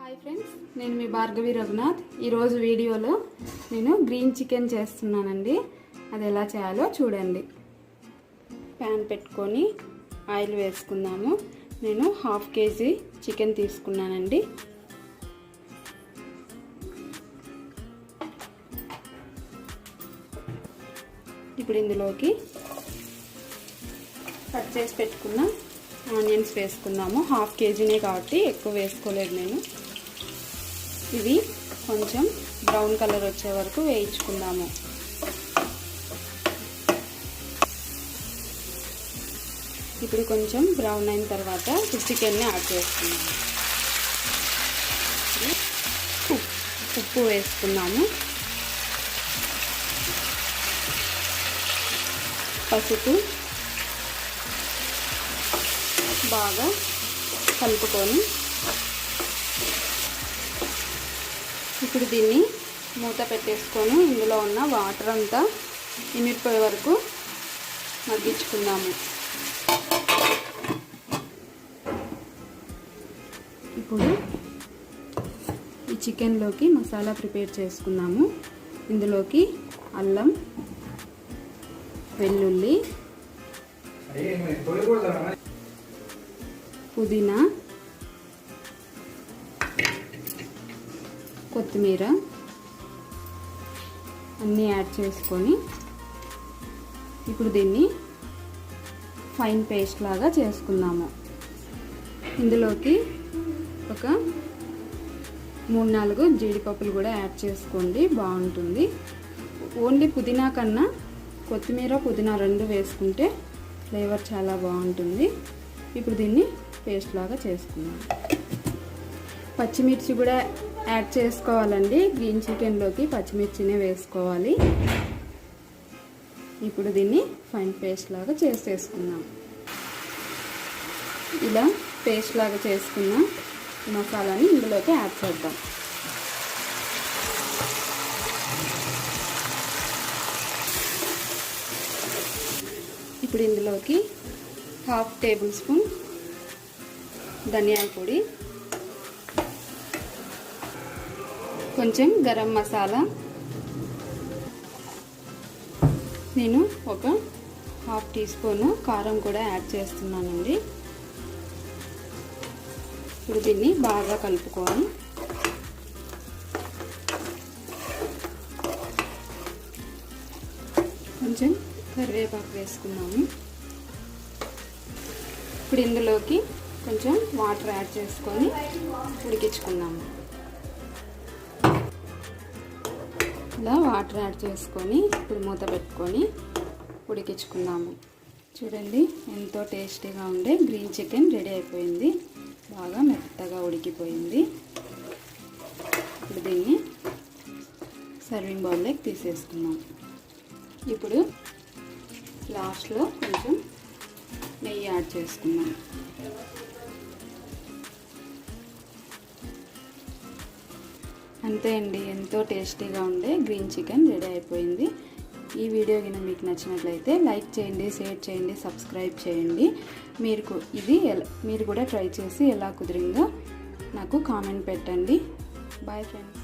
Hi friends, నేను మీ భార్గవి రఘునాథ్. ఈరోజు వీడియోలో నేను గ్రీన్ చికెన్ చేస్తున్నానండి. అది ఎలా చేయాలో చూడండి. ప్యాన్ పెట్టుకొని ఆయిల్ వేసుకుందాము. నేను 1/2 kg చికెన్ తీసుకున్నానండి. ఇప్పుడు ఇందులోకి కట్ చేసి పెట్టుకున్న ఆనియన్స్ వేసుకుందాము. 1/2 kgనే కాబట్టి ఎక్కువ వేసుకోలేదు నేను. ఇవి కొంచెం బ్రౌన్ కలర్ వచ్చే వరకు వేయించుకుందాము. ఇప్పుడు కొంచెం బ్రౌన్ అయిన తర్వాత చికెన్ని యాడ్ చేసుకుందాము. ఉప్పు వేసుకున్నాము, పసుపు బాగా కలుపుకొని ఇప్పుడు దీన్ని మూత పెట్టేసుకొని ఇందులో ఉన్న వాటర్ అంతా ఇమిరిపోయే వరకు మగ్గించుకుందాము. ఇప్పుడు ఈ చికెన్లోకి మసాలా ప్రిపేర్ చేసుకుందాము. ఇందులోకి అల్లం, వెల్లుల్లి, పుదీనా, కొత్తిమీర అన్నీ యాడ్ చేసుకొని ఇప్పుడు దీన్ని ఫైన్ పేస్ట్ లాగా చేసుకుందాము. ఇందులోకి ఒక 3-4 జీడిపప్పులు కూడా యాడ్ చేసుకోండి, బాగుంటుంది. ఓన్లీ పుదీనా కన్నా కొత్తిమీర, పుదీనా 2 వేసుకుంటే ఫ్లేవర్ చాలా బాగుంటుంది. ఇప్పుడు దీన్ని పేస్ట్ లాగా చేసుకుందాం. పచ్చిమిర్చి కూడా యాడ్ చేసుకోవాలండి. గ్రీన్ చికెన్లోకి పచ్చిమిర్చినే వేసుకోవాలి. ఇప్పుడు దీన్ని ఫైన్ పేస్ట్ లాగా చేసేసుకుందాం. ఇలా పేస్ట్ లాగా చేసుకున్న మసాలాని ఇందులోకి యాడ్ చేద్దాం. ఇప్పుడు ఇందులోకి 1/2 టేబుల్ స్పూన్ ధనియాల పొడి, కొంచెం గరం మసాలా, నేను ఒక 1/2 టీ స్పూన్ కారం కూడా యాడ్ చేస్తున్నానండి. ఇప్పుడు దీన్ని బాగా కలుపుకొని కొంచెం కరివేపాకు వేసుకున్నాము. ఇప్పుడు ఇందులోకి కొంచెం వాటర్ యాడ్ చేసుకొని ఉడికించుకుందాము. ఇలా వాటర్ యాడ్ చేసుకొని ఇప్పుడు మూత పెట్టుకొని ఉడికించుకుందాము. చూడండి, ఎంతో టేస్టీగా ఉండే గ్రీన్ చికెన్ రెడీ అయిపోయింది. బాగా మెత్తగా ఉడికిపోయింది. ఇప్పుడు దీన్ని సర్వింగ్ బౌల్లోకి తీసేసుకున్నాం. ఇప్పుడు లాస్ట్లో కొంచెం నెయ్యి యాడ్ చేసుకున్నాం. అంతే అండి, ఎంతో టేస్టీగా ఉండే గ్రీన్ చికెన్ రెడీ అయిపోయింది. ఈ వీడియో కింద మీకు నచ్చినట్లయితే లైక్ చేయండి, షేర్ చేయండి, సబ్స్క్రైబ్ చేయండి. మీరు కూడా ట్రై చేసి ఎలా కుదిరిందో నాకు కామెంట్ పెట్టండి. Bye friends.